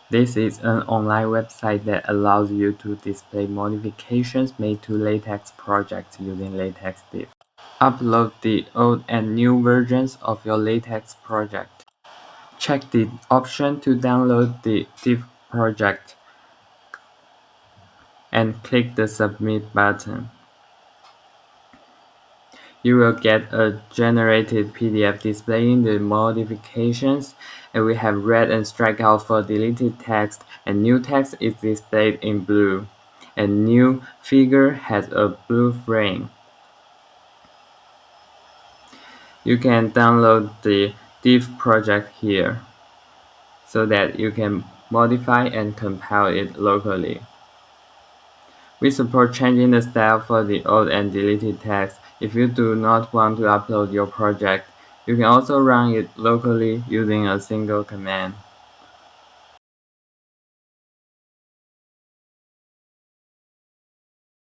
This is an online website that allows you to display modifications made to latex projects using latexdiff. Upload the old and new versions of your latex project. Check the option to download the diff project and click the Submit button. You will get a generated PDF displaying the modifications, and we have red and strike out for deleted text, and new text is displayed in blue, and new figure has a blue frame. You can download the diff project here so that you can modify and compile it locally. We support changing the style for the old and deleted text. If you do not want to upload your project, you can also run it locally using a single command.